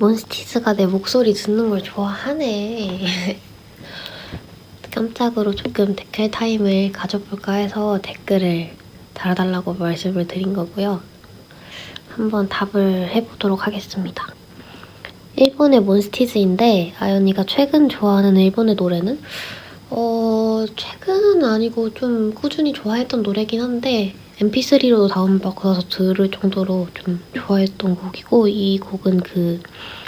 몬스티즈가 내 목소리 듣는 걸 좋아하네. 깜짝으로 조금 댓글 타임을 가져볼까 해서 댓글을 달아달라고 말씀을 드린 거고요. 한번 답을 해보도록 하겠습니다. 일본의 몬스티즈인데 아연이가 최근 좋아하는 일본의 노래는? 최근은 아니고 좀 꾸준히 좋아했던 노래긴 한데 mp3로 다운받아서 들을 정도로 좀 좋아했던 곡이고, 이 곡은 그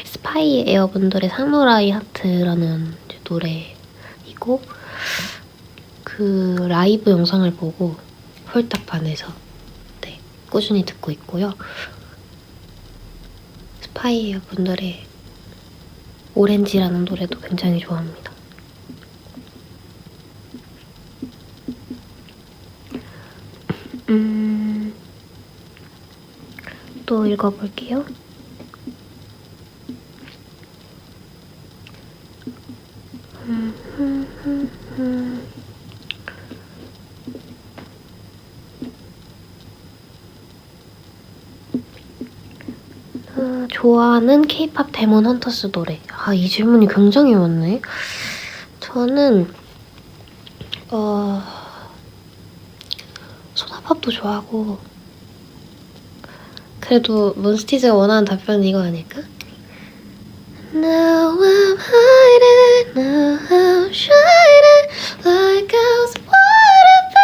스파이 에어분들의 사무라이 하트라는 노래이고, 그 라이브 영상을 보고 홀딱 반해서 꾸준히 듣고 있고요. 스파이 에어분들의 오렌지라는 노래도 굉장히 좋아합니다. 또 읽어볼게요. 좋아하는 K-pop 데몬 헌터스 노래. 이 질문이 굉장히 많네. 저는 소다팝도 좋아하고, 그래도 몬스티즈가 원하는 답변은 이거 아닐까? Now I'm hiding, now I'm shining like I was born to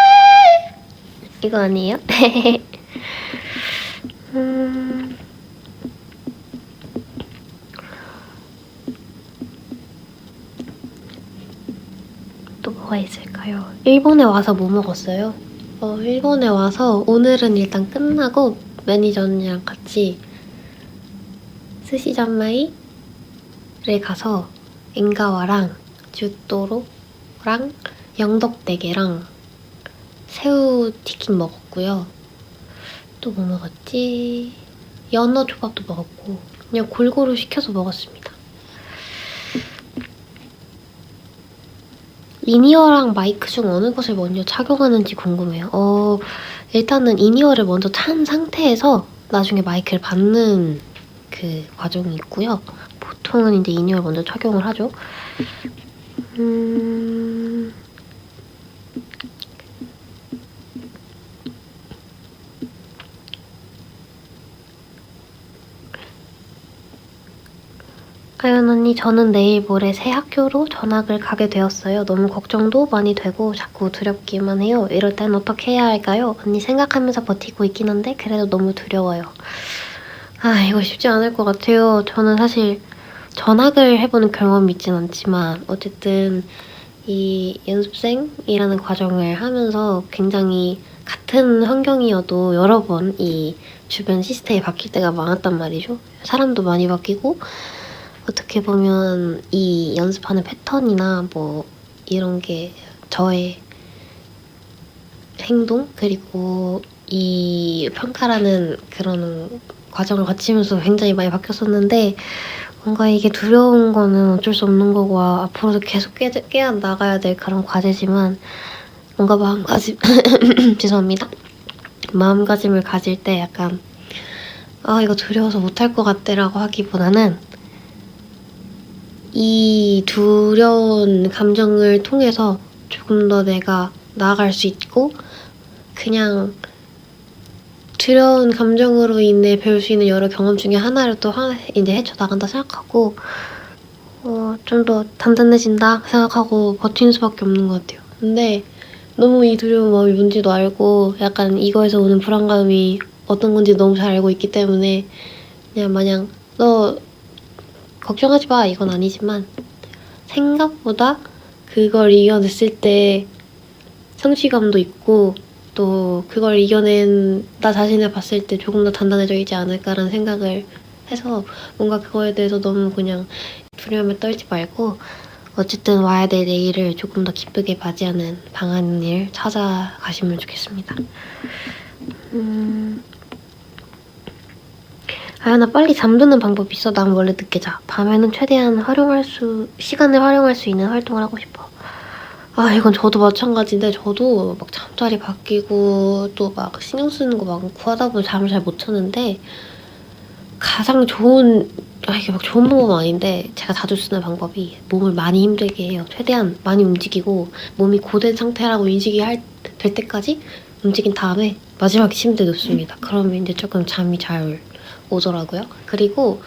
be. 이거 아니에요? 또 뭐가 있을까요? 일본에 와서 뭐 먹었어요? 일본에 와서 오늘은 일단 끝나고 매니저 언니랑 같이 스시잔마이를 가서 엔가와랑 주도로랑 영덕대게랑 새우튀김 먹었고요. 또 뭐 먹었지? 연어 초밥도 먹었고, 그냥 골고루 시켜서 먹었습니다. 이니어랑 마이크 중 어느 것을 먼저 착용하는지 궁금해요. 일단은 이니어를 먼저 찬 상태에서 나중에 마이크를 받는 그 과정이 있고요. 보통은 이제 이니어를 먼저 착용을 하죠. 아연 언니, 저는 내일 모레 새 학교로 전학을 가게 되었어요. 너무 걱정도 많이 되고 자꾸 두렵기만 해요. 이럴 땐 어떻게 해야 할까요? 언니 생각하면서 버티고 있긴 한데 그래도 너무 두려워요. 이거 쉽지 않을 것 같아요. 저는 사실 전학을 해보는 경험이 있진 않지만 어쨌든 이 연습생이라는 과정을 하면서 굉장히 같은 환경이어도 여러 번 이 주변 시스템이 바뀔 때가 많았단 말이죠. 사람도 많이 바뀌고, 어떻게 보면 이 연습하는 패턴이나 뭐 이런 게 저의 행동, 그리고 이 평가라는 그런 과정을 거치면서 굉장히 많이 바뀌었었는데, 뭔가 이게 두려운 거는 어쩔 수 없는 거고 앞으로도 계속 깨어 나가야 될 그런 과제지만, 뭔가 마음가짐 죄송합니다. 마음가짐을 가질 때 약간 이거 두려워서 못할 것 같대라고 하기보다는 이 두려운 감정을 통해서 조금 더 내가 나아갈 수 있고, 그냥 두려운 감정으로 인해 배울 수 있는 여러 경험 중에 하나를 또 이제 헤쳐나간다 생각하고 좀 더 단단해진다 생각하고 버티는 수밖에 없는 것 같아요. 근데 너무 이 두려운 마음이 뭔지도 알고 약간 이거에서 오는 불안감이 어떤 건지 너무 잘 알고 있기 때문에 그냥 마냥 너 걱정하지 마 이건 아니지만, 생각보다 그걸 이겨냈을 때 성취감도 있고, 또 그걸 이겨낸 나 자신을 봤을 때 조금 더 단단해지지 않을까라는 생각을 해서 뭔가 그거에 대해서 너무 그냥 두려움에 떨지 말고 어쨌든 와야 될 내일을 조금 더 기쁘게 맞이하는 방안을 찾아가시면 좋겠습니다. 아연아, 빨리 잠드는 방법 있어? 난 원래 늦게 자. 밤에는 최대한 시간을 활용할 수 있는 활동을 하고 싶어. 이건 저도 마찬가지인데, 저도 막 잠자리 바뀌고 또 막 신경 쓰는 거 많고 하다 보니 잠을 잘 못 자는데, 가장 좋은 이게 막 좋은 방법은 아닌데 제가 자주 쓰는 방법이 몸을 많이 힘들게 해요. 최대한 많이 움직이고 몸이 고된 상태라고 인식이 될 때까지 움직인 다음에 마지막에 침대에 눕습니다. 그러면 이제 조금 잠이 잘 오더라고요. 그리고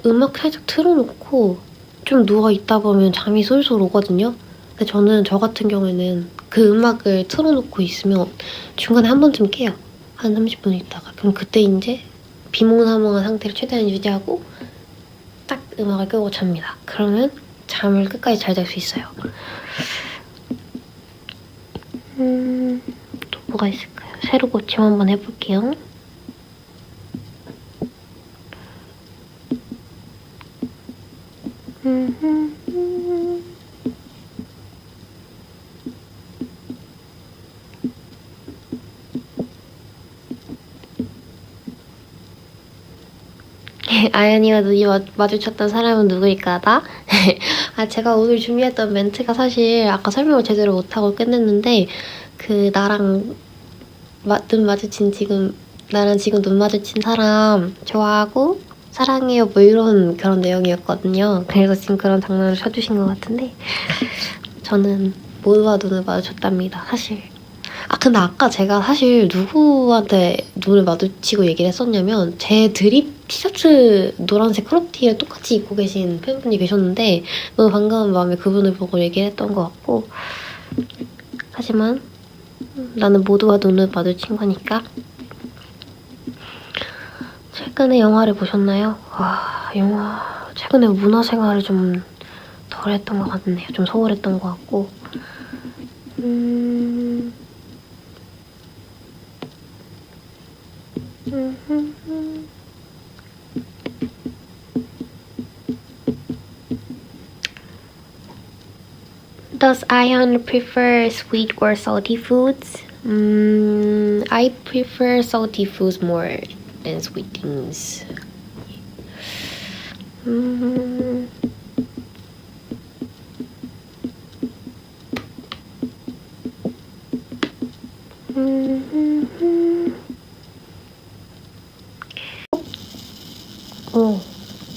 음악 살짝 틀어놓고 좀 누워있다 보면 잠이 솔솔 오거든요. 근데 저 같은 경우에는 그 음악을 틀어놓고 있으면 중간에 한 번쯤 깨요. 한 30분 있다가. 그럼 그때 이제 비몽사몽한 상태를 최대한 유지하고 딱 음악을 끄고 잡니다. 그러면 잠을 끝까지 잘 잘 수 있어요. 또 뭐가 있을까요? 새로 고침 한번 해볼게요. 아연이와 눈이 마주쳤던 사람은 누구일까, 나? 제가 오늘 준비했던 멘트가 사실 아까 설명을 제대로 못하고 끝냈는데 나랑 나랑 지금 눈 마주친 사람 좋아하고 사랑해요 뭐 이런 그런 내용이었거든요. 그래서 지금 그런 장난을 쳐주신 것 같은데 저는 모두와 눈을 마주쳤답니다, 사실. 근데 아까 제가 사실 누구한테 눈을 마주치고 얘기를 했었냐면 제 드립 티셔츠 노란색 크롭티에 똑같이 입고 계신 팬분이 계셨는데 너무 반가운 마음에 그분을 보고 얘기를 했던 것 같고 하지만 나는 모두와 눈을 마주친 거니까. 최근에 영화를 보셨나요? 영화 최근에 문화생활을 좀 덜 했던 것 같네요. 좀 소홀했던 것 같고 Does Ayan prefer sweet or salty foods? I prefer salty foods more than sweet things.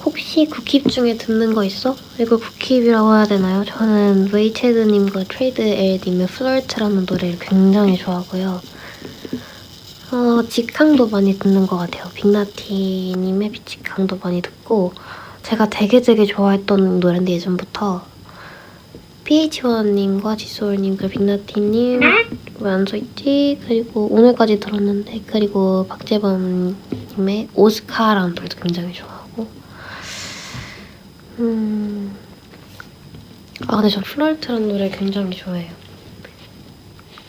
혹시 굿킵 중에 듣는 거 있어? 이거 굿킵이라고 해야 되나요? 저는 웨이체드님과 트레이드 엘님의 플러트라는 노래를 굉장히 좋아하고요. 직항도 많이 듣는 것 같아요. 빅나티님의 직항도 많이 듣고 제가 되게 좋아했던 노래인데 예전부터 PH1님과 지소울님, 그리고 빅나티님, 왜 안 써있지? 그리고 오늘까지 들었는데 그리고 박재범님의 오스카라는 노래도 굉장히 좋아하고 근데 저 플러트라는 노래 굉장히 좋아해요.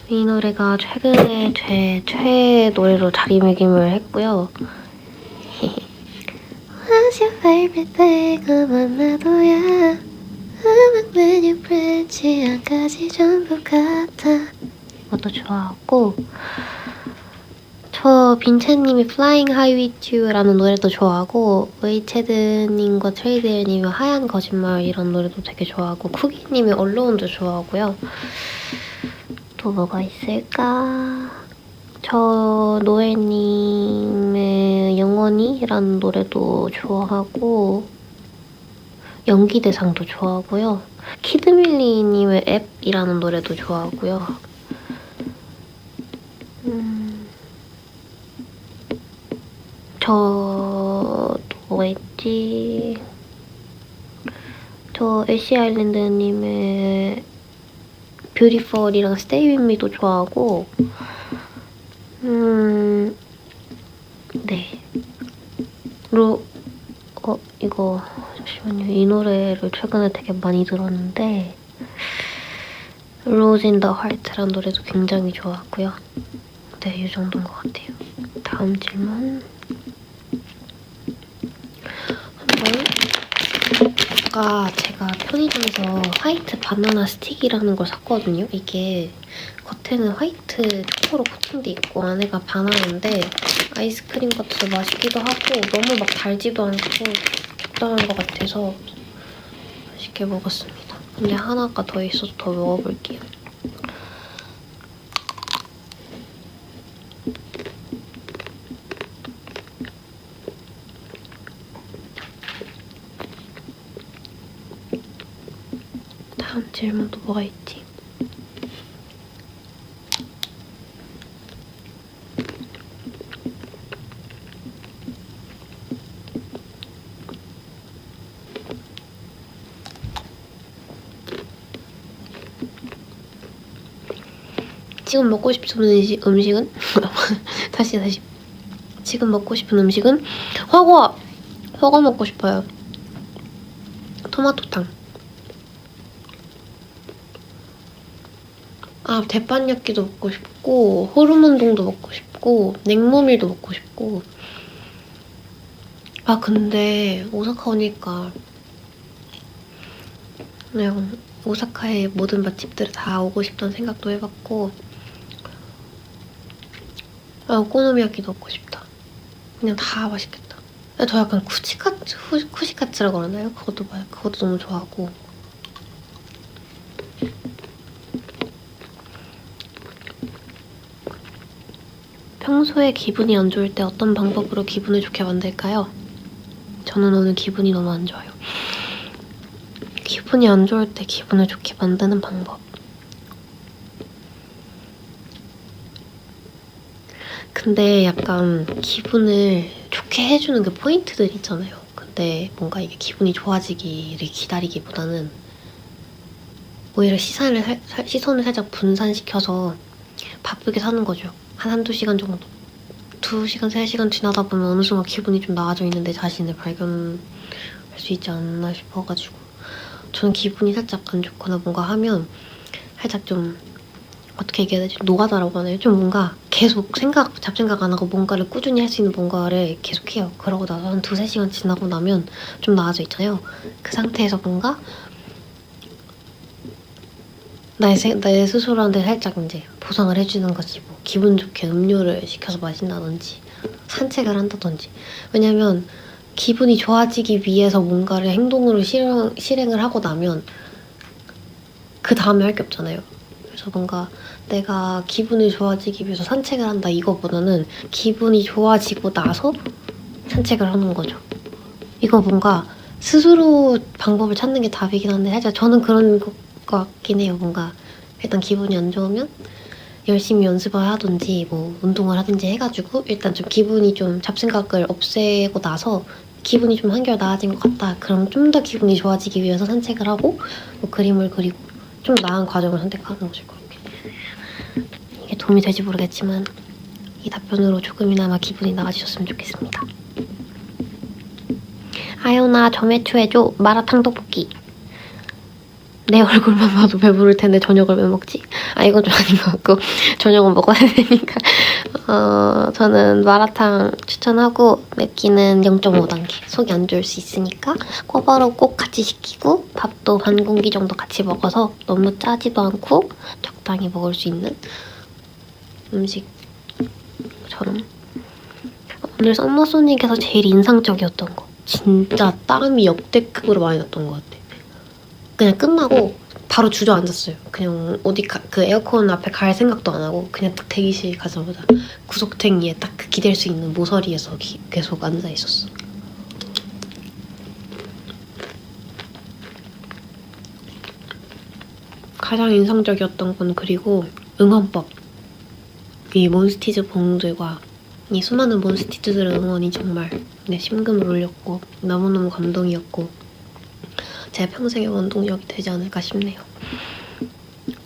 이 노래가 최근에 제 최애 노래로 자리매김을 했고요. What's your favorite thing? 그만 놔둬야 음악 메뉴 프렌치 한 가지 전부 같아. 이것도 좋아하고 저 빈첸님이 Flying High With You라는 노래도 좋아하고 웨이체드님과 트레이드님의 하얀 거짓말 이런 노래도 되게 좋아하고 쿠기님의 Alone도 좋아하고요. 또 뭐가 있을까? 저 노엘님의 영원히라는 노래도 좋아하고 연기대상도 좋아하고요. 키드밀리님의 앱이라는 노래도 좋아하고요. 또 뭐가 있지? 저 애쉬 아일랜드님의 뷰티풀이랑 스테이 윗 미도 좋아하고 네. 이거 잠시만요. 이 노래를 최근에 되게 많이 들었는데 Rose in the Heart라는 노래도 굉장히 좋아하고요. 네, 이 정도인 것 같아요. 다음 질문. 아까 제가 편의점에서 화이트 바나나 스틱이라는 걸 샀거든요. 이게 겉에는 화이트 초코로 코팅돼 있고 안에가 바나나인데 아이스크림 같아서 맛있기도 하고 너무 막 달지도 않고 적당한 것 같아서 맛있게 먹었습니다. 근데 하나가 더 있어서 더 먹어볼게요. 다음 질문도 뭐가 있지? 지금 먹고 싶은 음식은? 다시. 지금 먹고 싶은 음식은? 허거 먹고 싶어요. 토마토탕. 대판焼き도 먹고 싶고, 호르몬동도 먹고 싶고, 냉모밀도 먹고 싶고. 근데 오사카 오니까 그냥 오사카의 모든 맛집들을 다 오고 싶다는 생각도 해봤고, 오코노미야끼도 먹고 싶다. 그냥 다 맛있겠다. 저 약간 쿠시카츠라고 그러나요? 그것도 너무 좋아하고. 평소에 기분이 안 좋을 때 어떤 방법으로 기분을 좋게 만들까요? 저는 오늘 기분이 너무 안 좋아요. 기분이 안 좋을 때 기분을 좋게 만드는 방법. 근데 약간 기분을 좋게 해주는 그 포인트들 있잖아요. 근데 뭔가 이게 기분이 좋아지기를 기다리기보다는 오히려 시선을 살짝 분산시켜서 바쁘게 사는 거죠. 한두 시간 정도. 2시간, 3시간 지나다 보면 어느 순간 기분이 좀 나아져 있는 내 자신을 발견할 수 있지 않나 싶어가지고. 저는 기분이 살짝 안 좋거나 뭔가 하면 살짝 좀 어떻게 얘기해야 되지? 노가다라고 하나요? 좀 뭔가 계속 잡생각 안 하고 뭔가를 꾸준히 할 수 있는 뭔가를 계속해요. 그러고 나서 한 2-3시간 지나고 나면 좀 나아져 있잖아요. 그 상태에서 뭔가 내 스스로한테 살짝 이제 보상을 해주는 거지. 뭐 기분 좋게 음료를 시켜서 마신다든지 산책을 한다든지. 왜냐면 기분이 좋아지기 위해서 뭔가를 행동으로 실행을 하고 나면 그 다음에 할 게 없잖아요. 그래서 뭔가 내가 기분이 좋아지기 위해서 산책을 한다 이거보다는 기분이 좋아지고 나서 산책을 하는 거죠. 이거 뭔가 스스로 방법을 찾는 게 답이긴 한데 살짝 저는 그런 것 같긴 해요. 뭔가 일단 기분이 안 좋으면 열심히 연습을 하든지 뭐 운동을 하든지 해가지고 일단 좀 기분이 좀 잡생각을 없애고 나서 기분이 좀 한결 나아진 것 같다. 그럼 좀 더 기분이 좋아지기 위해서 산책을 하고 뭐 그림을 그리고 좀 나은 과정을 선택하는 거죠. 그렇게. 이게 도움이 될지 모르겠지만 이 답변으로 조금이나마 기분이 나아지셨으면 좋겠습니다. 아연아 점액추해줘. 마라탕 떡볶이. 내 얼굴만 봐도 배부를 텐데 저녁을 왜 먹지? 이건 좀 아닌 것 같고 저녁은 먹어야 되니까 저는 마라탕 추천하고 맵기는 0.5단계. 속이 안 좋을 수 있으니까 꼬바로 꼭 같이 시키고 밥도 반 공기 정도 같이 먹어서 너무 짜지도 않고 적당히 먹을 수 있는 음식처럼. 오늘 썸머소닉에서 제일 인상적이었던 거 진짜 땀이 역대급으로 많이 났던 것 같아. 그냥 끝나고 바로 주저앉았어요. 그냥 어디 그 에어컨 앞에 갈 생각도 안 하고 그냥 딱 대기실 가자마자 구석탱이에 딱 그 기댈 수 있는 모서리에서 계속 앉아 있었어. 가장 인상적이었던 건 그리고 응원법. 이 몬스티즈 봉들과 이 수많은 몬스티즈들의 응원이 정말 내 심금을 울렸고 너무너무 감동이었고 제 평생의 원동력이 되지 않을까 싶네요.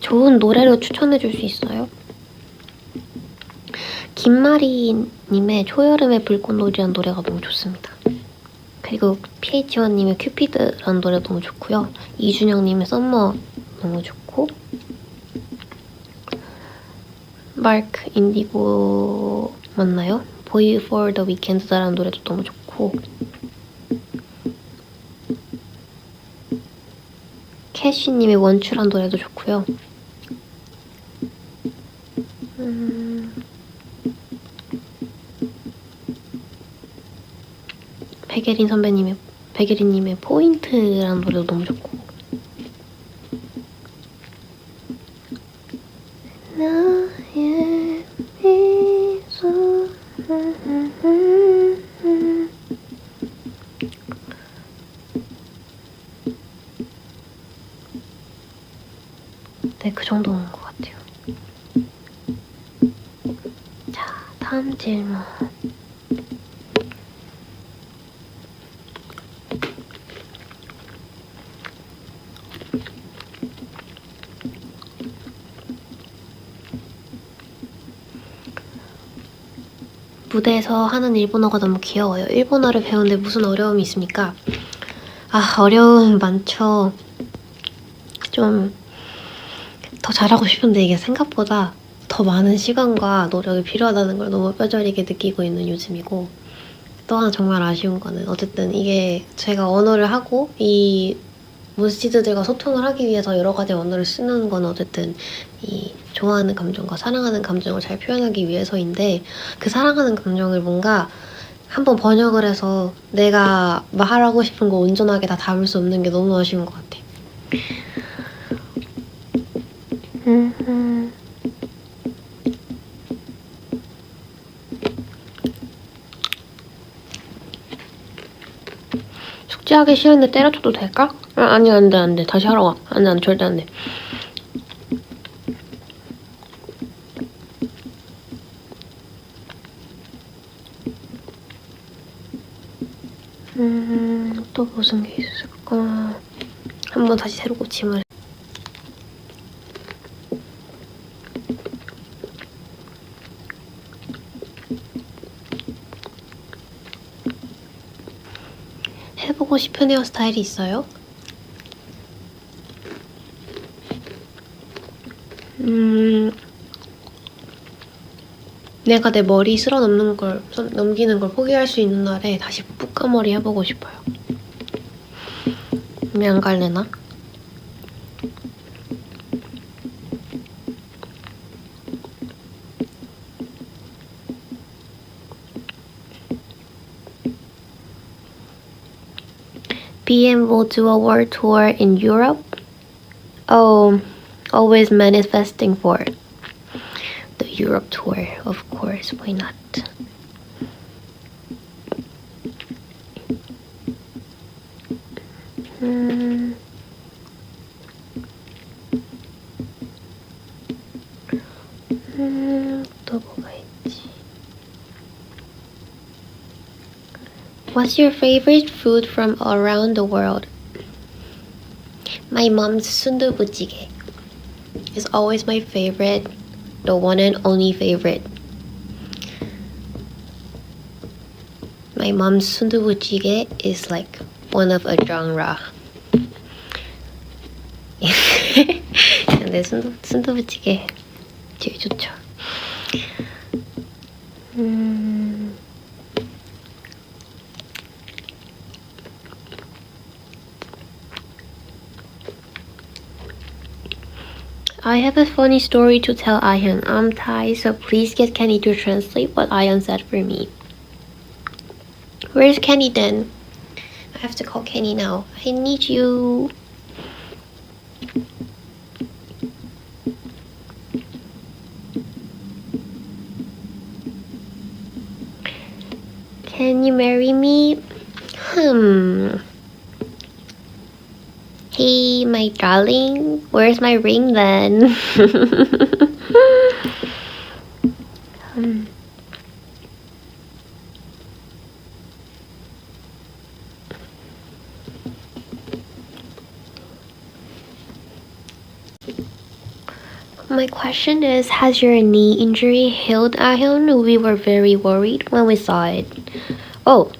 좋은 노래로 추천해줄 수 있어요? 김마리님의 초여름의 불꽃놀이라는 노래가 너무 좋습니다. 그리고 PH1님의 큐피드라는 노래 너무 좋고요. 이준영님의 썸머 너무 좋고 마크 인디고 맞나요? Boy for the Weekend라는 노래도 너무 좋고 캐시님의 원추란 노래도 좋고요. 백예린님의 포인트라는 노래도 너무 좋고 나의 미소 다음 질문. 무대에서 하는 일본어가 너무 귀여워요. 일본어를 배우는데 무슨 어려움이 있습니까? 어려움 많죠. 좀 더 잘하고 싶은데 이게 생각보다 더 많은 시간과 노력이 필요하다는 걸 너무 뼈저리게 느끼고 있는 요즘이고, 또 하나 정말 아쉬운 거는 어쨌든 이게 제가 언어를 하고 이 몬스티드들과 소통을 하기 위해서 여러 가지 언어를 쓰는 건 어쨌든 이 좋아하는 감정과 사랑하는 감정을 잘 표현하기 위해서인데, 그 사랑하는 감정을 뭔가 한번 번역을 해서 내가 말하고 싶은 거 온전하게 다 담을 수 없는 게 너무 아쉬운 것 같아. 숙제하기 싫은데 때려쳐도 될까? 아니, 안 돼. 다시 하러 가. 안 돼, 절대 안 돼. 또 무슨 게 있을까? 한번 다시 새로 고침을. 해보고 싶은 헤어스타일이 있어요? 내가 내 머리 쓸어 넘기는 걸 포기할 수 있는 날에 다시 붓까머리 해보고 싶어요. 왜 안 갈래나? BM will do a world tour in Europe? Oh, always manifesting for the Europe tour, of course, why not? 또 뭐가 있지? What's your favorite food from around the world? My mom's 순두부찌개 is always my favorite, the one and only favorite. My mom's 순두부찌개 is like one of a genre. 근데 순두부찌개 제일 좋죠. I have a funny story to tell Ahyun. I'm Thai, so please get Kenny to translate what Ahyun said for me. Where's Kenny then? I have to call Kenny now. I need you. Can you marry me? Hey, my darling, where's my ring then? My question is, has your knee injury healed, Ahyun? We were very worried when we saw it. Oh,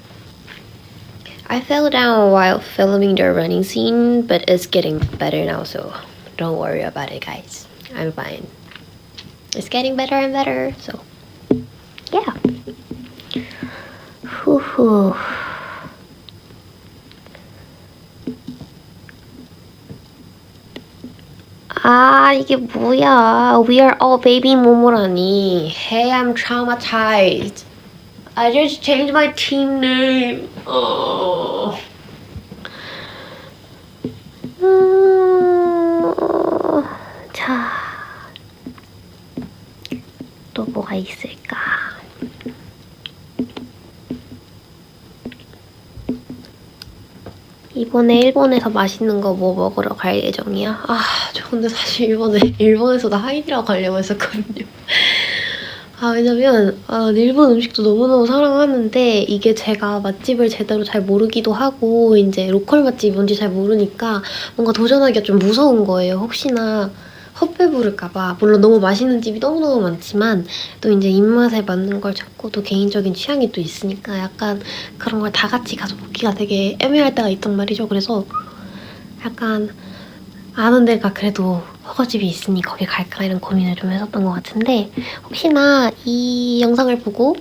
I fell down while filming the running scene, but it's getting better now, so don't worry about it, guys. I'm fine. It's getting better and better, so yeah. Whew. 이게 뭐야. We are all baby 모모라니. Hey, I'm traumatized. I just changed my team name. 자, 또 뭐가 있을까? 이번에 일본에서 맛있는 거 뭐 먹으러 갈 예정이야? 저 근데 사실 일본에서도 하이디라고 가려고 했었거든요. 왜냐면 일본 음식도 너무너무 사랑하는데 이게 제가 맛집을 제대로 잘 모르기도 하고 이제 로컬 맛집이 뭔지 잘 모르니까 뭔가 도전하기가 좀 무서운 거예요. 혹시나 헛배 부를까 봐. 물론 너무 맛있는 집이 너무너무 많지만 또 이제 입맛에 맞는 걸 찾고 또 개인적인 취향이 또 있으니까 약간 그런 걸 다 같이 가서 먹기가 되게 애매할 때가 있단 말이죠. 그래서 약간 아는 데가 그래도 허거집이 있으니 거기 갈까 이런 고민을 좀 했었던 것 같은데 혹시나 이 영상을 보고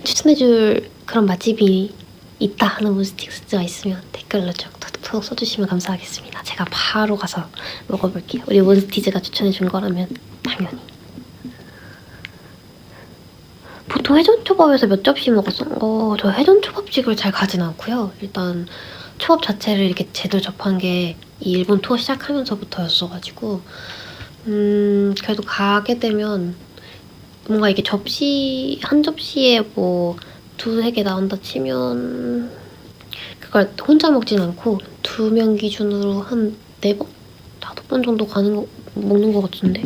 추천해줄 그런 맛집이 있다 하는 몬스틱스가 있으면 댓글로 좀 톡톡 써주시면 감사하겠습니다. 제가 바로 가서 먹어볼게요. 우리 몬스티즈가 추천해준 거라면 당연히. 보통 회전초밥에서 몇 접시 먹었어? 저 회전초밥집을 잘 가진 않고요. 일단 초밥 자체를 이렇게 제대로 접한 게 이 일본 투어 시작하면서부터였어가지고 그래도 가게 되면 뭔가 이게 접시 한 접시에 뭐 두세 개 나온다 치면 그걸 혼자 먹진 않고 2명 기준으로 한 4번? 5번 정도 먹는 것 같은데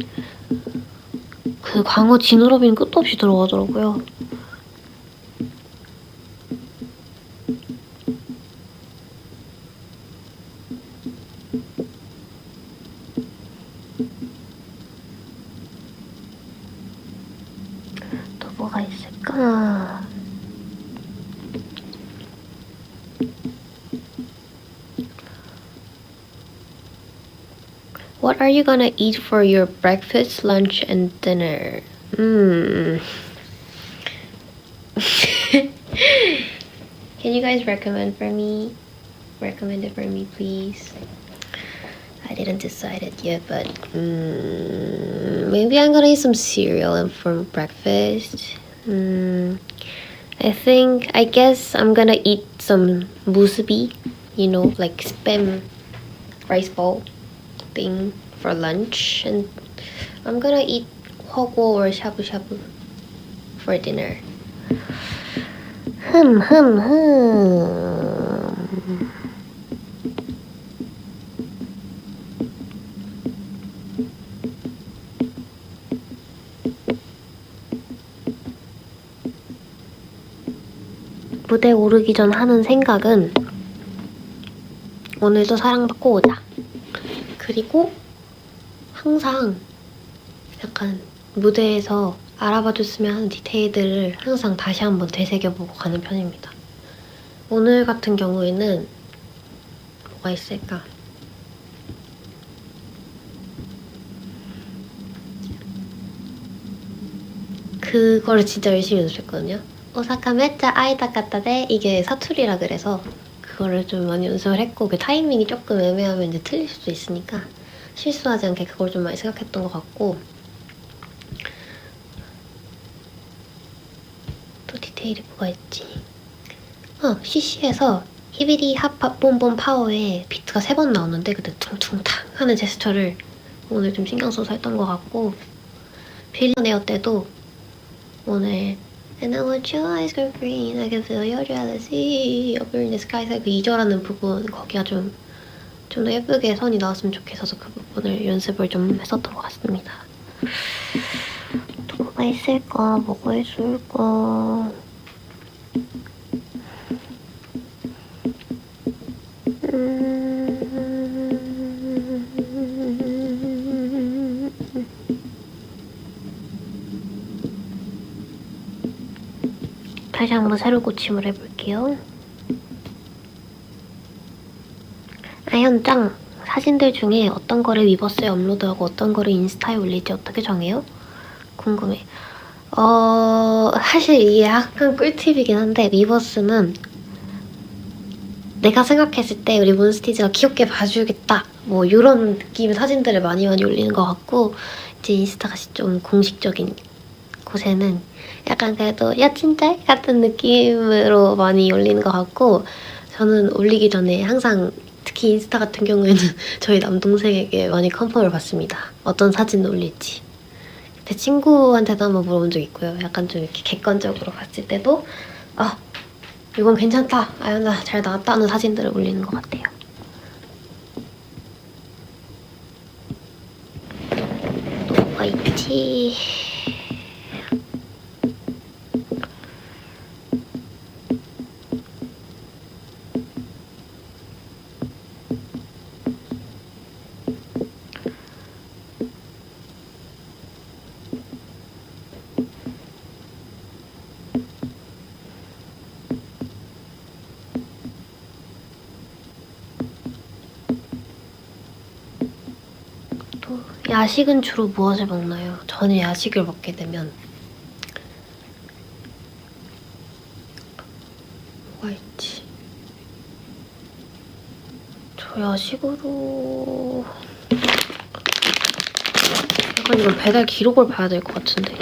그 광어 지느러미는 끝도 없이 들어가더라고요. 또 뭐가 있을까? What are you gonna eat for your breakfast, lunch, and dinner? Can you guys recommend it for me, please? I didn't decide it yet, but maybe I'm gonna eat some cereal for breakfast. I guess I'm gonna eat some musubi, like spam rice ball thing for lunch, and I'm gonna eat hogo or shabu shabu for dinner. 무대 오르기 전 하는 생각은 오늘도 사랑받고 오자. 그리고 항상 약간 무대에서 알아봐줬으면 하는 디테일들을 항상 다시 한번 되새겨보고 가는 편입니다. 오늘 같은 경우에는 뭐가 있을까? 그거를 진짜 열심히 연습했거든요. 오사카 메짜 아이다 같다데 이게 사투리라 그래서 그거를 좀 많이 연습을 했고 그 타이밍이 조금 애매하면 이제 틀릴 수도 있으니까 실수하지 않게 그걸 좀 많이 생각했던 것 같고 또 디테일이 뭐가 있지? CC에서 히비리 핫팝 봄봄 파워에 비트가 3번 나오는데 그때 퉁퉁탕 하는 제스처를 오늘 좀 신경 써서 했던 것 같고 빌런에어 때도 오늘 And I want your eyes go green, I can feel your jealousy up in the sky. 그 2절하는 부분 거기가 좀 더 예쁘게 선이 나왔으면 좋겠어서 그 부분을 연습을 좀 했었던 것 같습니다. 또 뭐가 있을까? 다시 한번 새로 고침을 해볼게요. 아현짱, 사진들 중에 어떤 거를 위버스에 업로드하고 어떤 거를 인스타에 올릴지 어떻게 정해요? 궁금해. 사실 이게 약간 꿀팁이긴 한데 위버스는 내가 생각했을 때 우리 몬스티즈가 귀엽게 봐주겠다 뭐 이런 느낌의 사진들을 많이 올리는 것 같고 이제 인스타가 좀 공식적인 곳에는 약간 그래도 야친짤 같은 느낌으로 많이 올리는 것 같고 저는 올리기 전에 항상 특히 인스타 같은 경우에는 저희 남동생에게 많이 컨펌을 받습니다. 어떤 사진을 올릴지. 제 친구한테도 한번 물어본 적 있고요. 약간 좀 이렇게 객관적으로 봤을 때도 이건 괜찮다, 아연아 잘 나왔다 하는 사진들을 올리는 것 같아요. 또 뭐가 있지? 야식은 주로 무엇을 먹나요? 저는 야식을 먹게 되면 뭐가 있지? 저 야식으로 약간 이건 배달 기록을 봐야 될 것 같은데.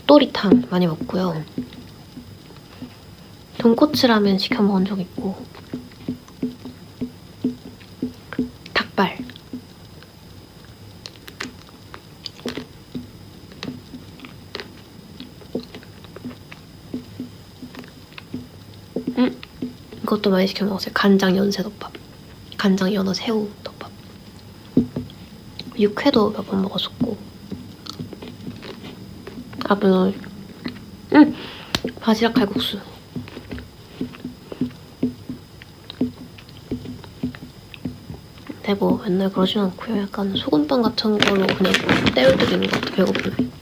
곱돌이탕 많이 먹고요. 돈코츠 라면 시켜 먹은 적 있고, 닭발. 이것도 많이 시켜 먹었어요. 간장 연새덮밥, 간장 연어 새우 덮밥. 육회도 몇 번 먹었었고. 아 물론, 바지락 칼국수. 근데 뭐 맨날 그러진 않고요. 약간 소금빵 같은 걸로 그냥 때울 때도 있는 것 같아. 배고프면.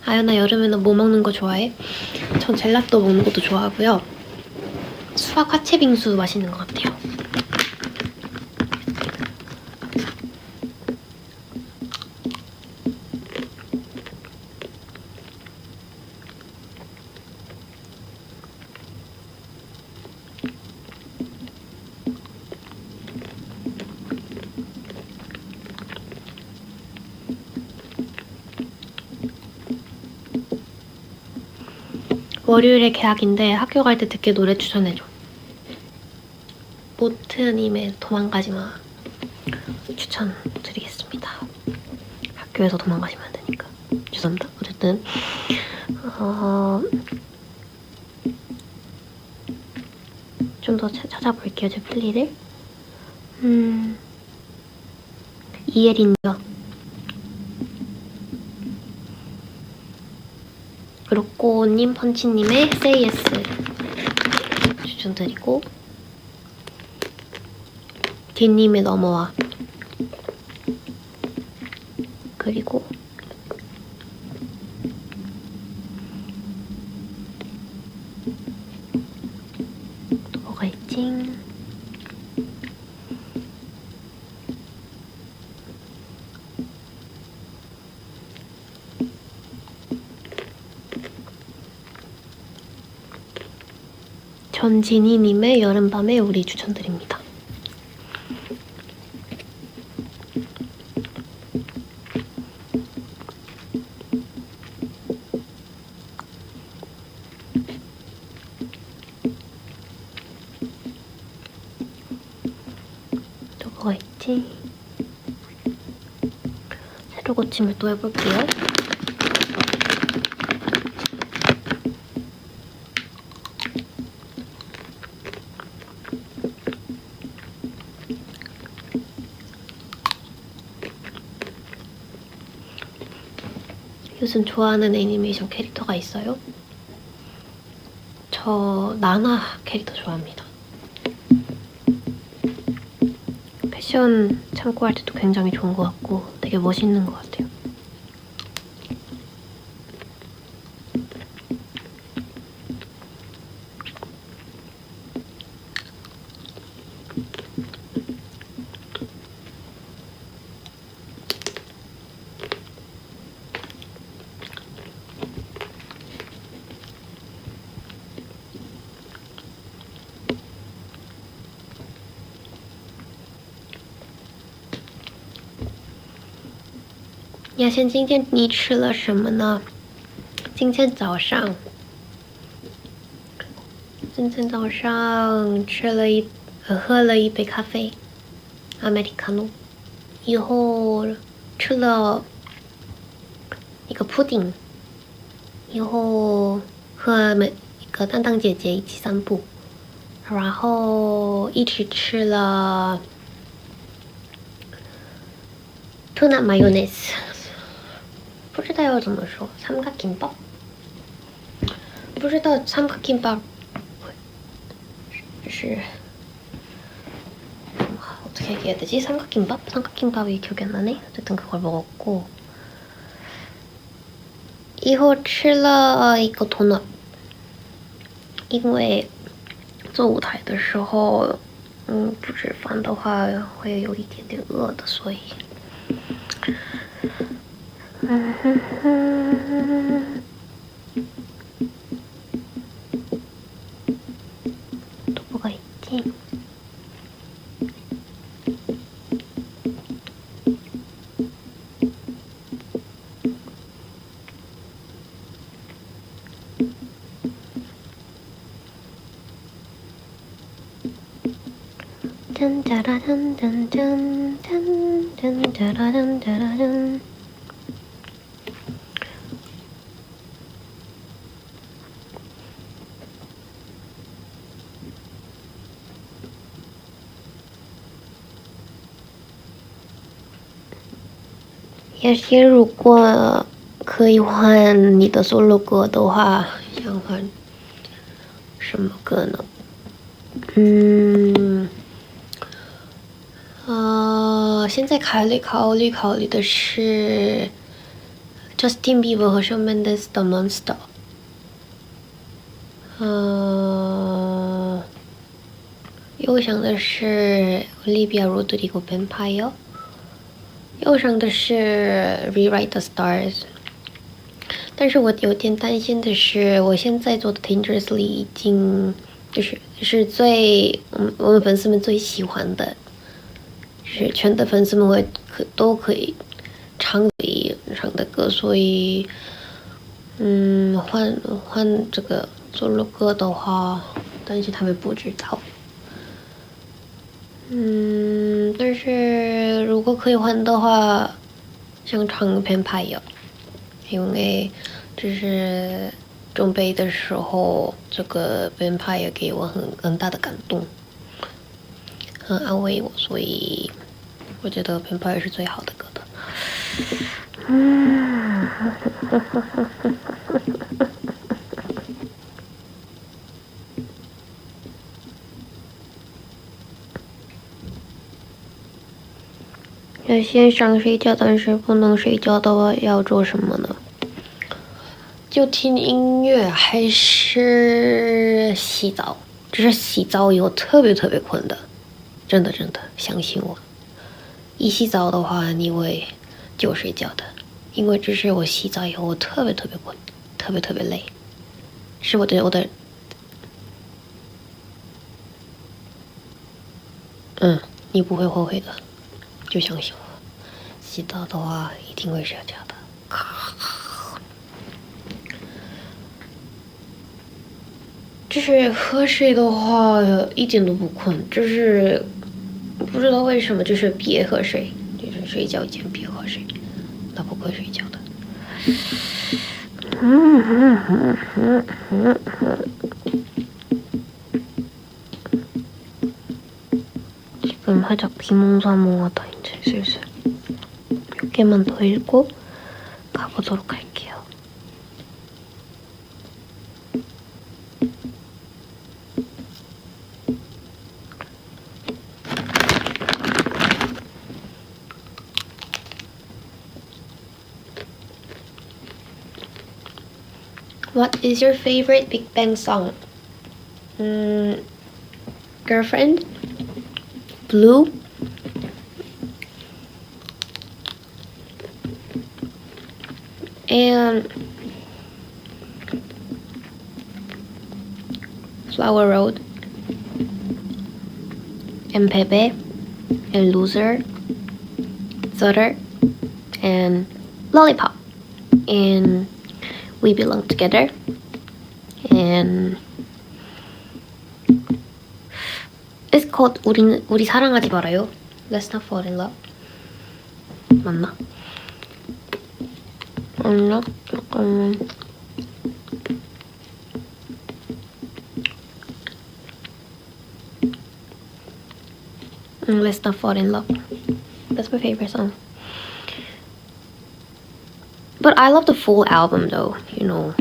아연아, 여름에는 뭐 먹는 거 좋아해? 전 젤라또 먹는 것도 좋아하고요. 수박 화채 빙수 맛있는 것 같아요. 월요일에 개학인데 학교 갈 때 듣게 노래 추천해줘. 모트님의 도망가지마 추천드리겠습니다. 학교에서 도망가시면 안 되니까. 죄송합니다. 어쨌든 좀 더 찾아볼게요. 제 플리를. 이예린요. 로꼬님, 펀치님의 Say Yes 추천드리고, 딘님의 넘어와, 그리고 또 뭐가 있지? 전진희님의 여름밤의 우리 추천드립니다. 또 뭐가 있지? 새로 고침을 또 해볼게요. 요즘 좋아하는 애니메이션 캐릭터가 있어요? 저 나나 캐릭터 좋아합니다. 패션 참고할 때도 굉장히 좋은 것 같고 되게 멋있는 것 같아요.亚轩，今天你吃了什么呢？今天早上喝了一杯咖啡，阿美利卡诺，以后吃了一个pudding，以后和一个蛋蛋姐姐一起散步，然后一起吃了 tuna mayonnaise， 不知道要怎么说，삼각김밥， 不知道삼각김밥是어떻게 얘기해야 되지? 삼각김밥? 삼각김밥이 기억이 안 나네? 어쨌든 그걸 먹었고, 이거 吃了一个 도넛， 因为做舞台的时候不吃饭的话会有一点点饿的，所以또 뭐가 있지? 짠짜라짠짠짠짠짠짜라짠짜라짠也许如果可以换你的 solo 歌的话，想换什么歌呢？现在考虑的是 Justin Bieber 和 Shawn Mendes 的 Monster。右上的是 Olivia Rodrigo Vampire， 右上的是 Rewrite the Stars。但是我有点担心的是，我现在做的 Dangerously 已经是最我们粉丝们最喜欢的，是全的粉丝们都可以唱的歌，所以换这个 solo 歌的话，但是他们不知道。但是如果可以换的话，想唱 Vampire， 因为就是准备的时候，这个 Vampire 给我很大的感动，很安慰我，所以我觉得 Vampire 是最好的歌的。有些想睡觉但是不能睡觉的话要做什么呢？就听音乐还是洗澡？就是洗澡以后特别困的，真的相信我，一洗澡的话你会就睡觉的，因为这是我洗澡以后我特别困，特别累，是我的你不会后悔的，就相信我，洗澡的话一定会睡觉的。就是喝水的话一点都不困，就是不知道为什么，就是别喝水，就是睡觉前别喝水，那不会睡觉的。지금 살짝 비몽사몽 하다 이제 슬슬 몇 개만 더 읽고 가보도록 할게요. What is your favorite Big Bang song? Girlfriend? Blue? And Flower Road? And Pepe? And Loser? Sutter? And Lollipop? And We Belong Together? And it's called 우리 사랑하지 말아요. Let's not fall in love. 맞나? 아니야? 잠깐만. Let's Not Fall in Love. That's my favorite song. But I love the full album though, you know.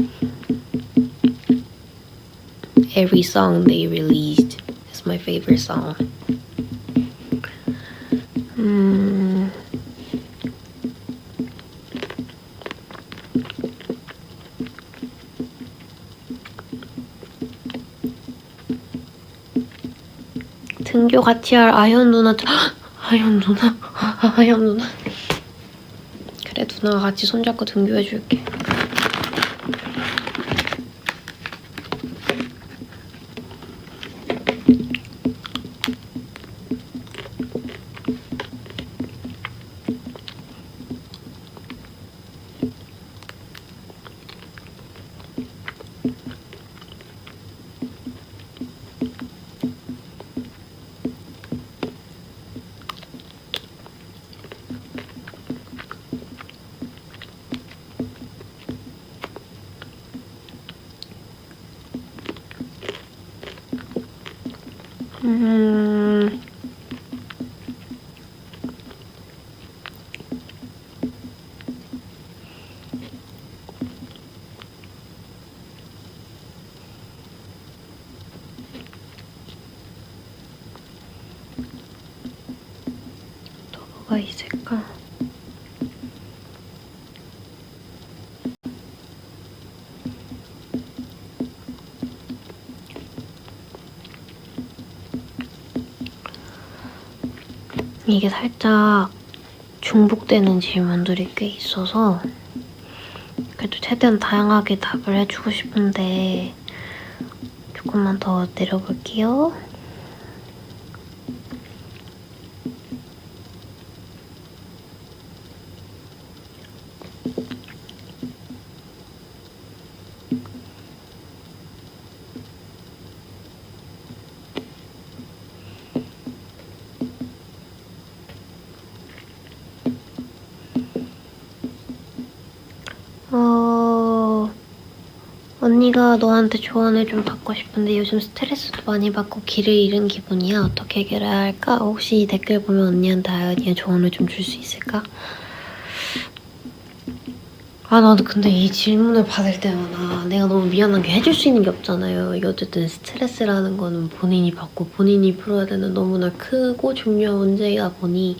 Every song they released is my favorite song. 등교 같이 할 아현 누나. 아현 누나? 아현 누나. 그래, 누나가 같이 손잡고 등교해줄게. 또 뭐가 있을까? 이게 살짝 중복되는 질문들이 꽤 있어서 그래도 최대한 다양하게 답을 해주고 싶은데 조금만 더 내려볼게요. 언니가 너한테 조언을 좀 받고 싶은데 요즘 스트레스도 많이 받고 길을 잃은 기분이야. 어떻게 해결해야 할까? 혹시 댓글 보면 언니한테 아연이의 조언을 좀 줄 수 있을까? 나도 근데 이 질문을 받을 때마다 내가 너무 미안한 게 해줄 수 있는 게 없잖아요. 이게 어쨌든 스트레스라는 거는 본인이 받고 본인이 풀어야 되는 너무나 크고 중요한 문제이다 보니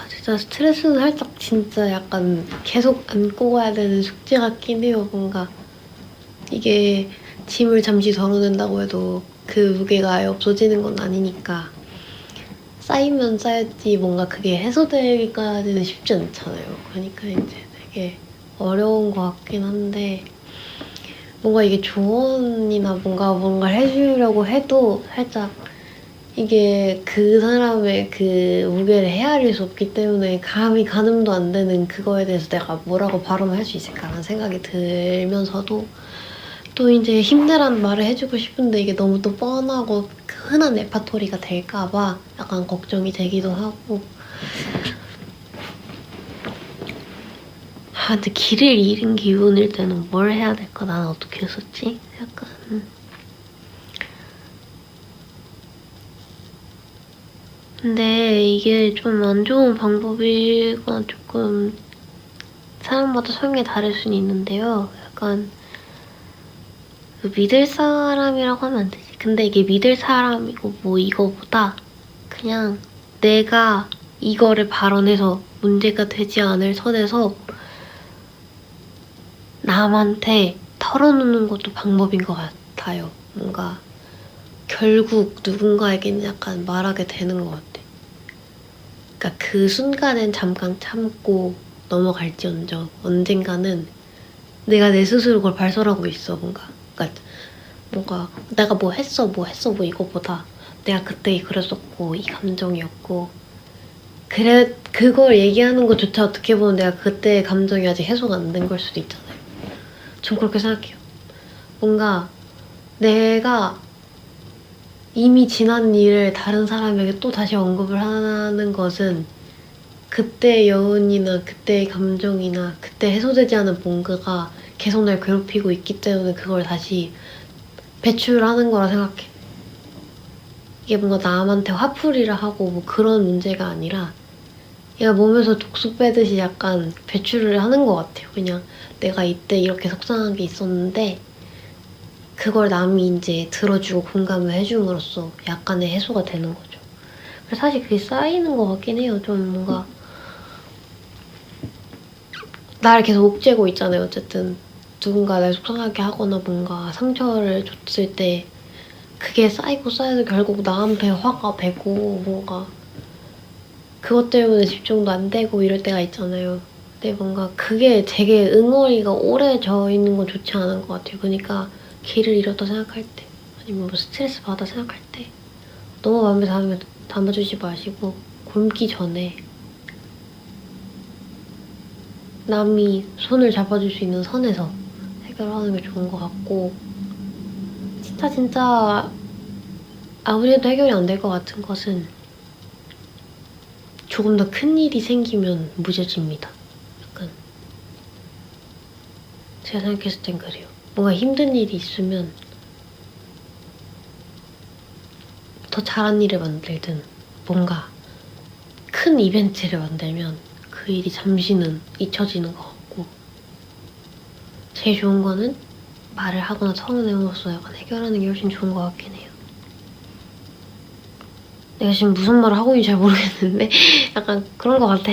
진짜 스트레스는 살짝 진짜 약간 계속 안고 가야 되는 숙제 같긴 해요. 뭔가 이게 짐을 잠시 덜어낸다고 해도 그 무게가 아예 없어지는 건 아니니까 쌓이면 쌓였지 뭔가 그게 해소되기까지는 쉽지 않잖아요. 그러니까 이제 되게 어려운 것 같긴 한데 뭔가 이게 조언이나 뭔가 해주려고 해도 살짝 이게 그 사람의 그 무게를 헤아릴 수 없기 때문에 감히 가늠도 안 되는 그거에 대해서 내가 뭐라고 발언을 할 수 있을까라는 생각이 들면서도 또 이제 힘내라는 말을 해주고 싶은데 이게 너무 또 뻔하고 흔한 레파토리가 될까봐 약간 걱정이 되기도 하고 근데 길을 잃은 기분일 때는 뭘 해야 될까? 난 어떻게 했었지? 약간 근데 이게 좀 안 좋은 방법이거나 조금 사람마다 성향이 다를 수는 있는데요. 약간 믿을 사람이라고 하면 안 되지. 근데 이게 믿을 사람이고 뭐 이거보다 그냥 내가 이거를 발언해서 문제가 되지 않을 선에서 남한테 털어놓는 것도 방법인 것 같아요. 뭔가 결국 누군가에게는 약간 말하게 되는 것 같아. 그러니까 그 순간엔 잠깐 참고 넘어갈지언정 언젠가는 내가 내 스스로 그걸 발설하고 있어. 뭔가 내가 뭐 했어 이거보다 내가 그때 그랬었고 이 감정이었고 그래 그걸 얘기하는 것조차 어떻게 보면 내가 그때의 감정이 아직 해소가 안 된 걸 수도 있잖아요. 전 그렇게 생각해요. 뭔가 내가 이미 지난 일을 다른 사람에게 또 다시 언급을 하는 것은 그때의 여운이나 그때의 감정이나 그때 해소되지 않은 뭔가가 계속 날 괴롭히고 있기 때문에 그걸 다시 배출하는 거라 생각해. 이게 뭔가 남한테 화풀이를 하고 뭐 그런 문제가 아니라 얘가 몸에서 독소 빼듯이 약간 배출을 하는 것 같아요. 그냥 내가 이때 이렇게 속상한 게 있었는데 그걸 남이 이제 들어주고 공감을 해줌으로써 약간의 해소가 되는 거죠. 그래서 사실 그게 쌓이는 것 같긴 해요. 좀 뭔가 나를 계속 옥죄고 있잖아요. 어쨌든 누군가 날 속상하게 하거나 뭔가 상처를 줬을 때 그게 쌓이고 쌓여서 결국 나한테 화가 배고 뭔가 그것 때문에 집중도 안 되고 이럴 때가 있잖아요. 근데 뭔가 그게 되게 응어리가 오래 져 있는 건 좋지 않은 것 같아요. 그러니까 길을 잃었다 생각할 때 아니면 뭐 스트레스 받아 생각할 때 너무 마음에 담아주지 마시고 굶기 전에 남이 손을 잡아줄 수 있는 선에서 해결하는 게 좋은 것 같고 진짜 아무리 해도 해결이 안 될 것 같은 것은 조금 더 큰 일이 생기면 무뎌집니다. 약간 제가 생각했을 땐 그래요. 뭔가 힘든 일이 있으면 더 잘한 일을 만들든 뭔가 큰 이벤트를 만들면 그 일이 잠시는 잊혀지는 것 같고 제일 좋은 거는 말을 하거나 털어내므로써 약간 해결하는 게 훨씬 좋은 것 같긴 해요. 내가 지금 무슨 말을 하고 있는지 잘 모르겠는데 약간 그런 것 같아.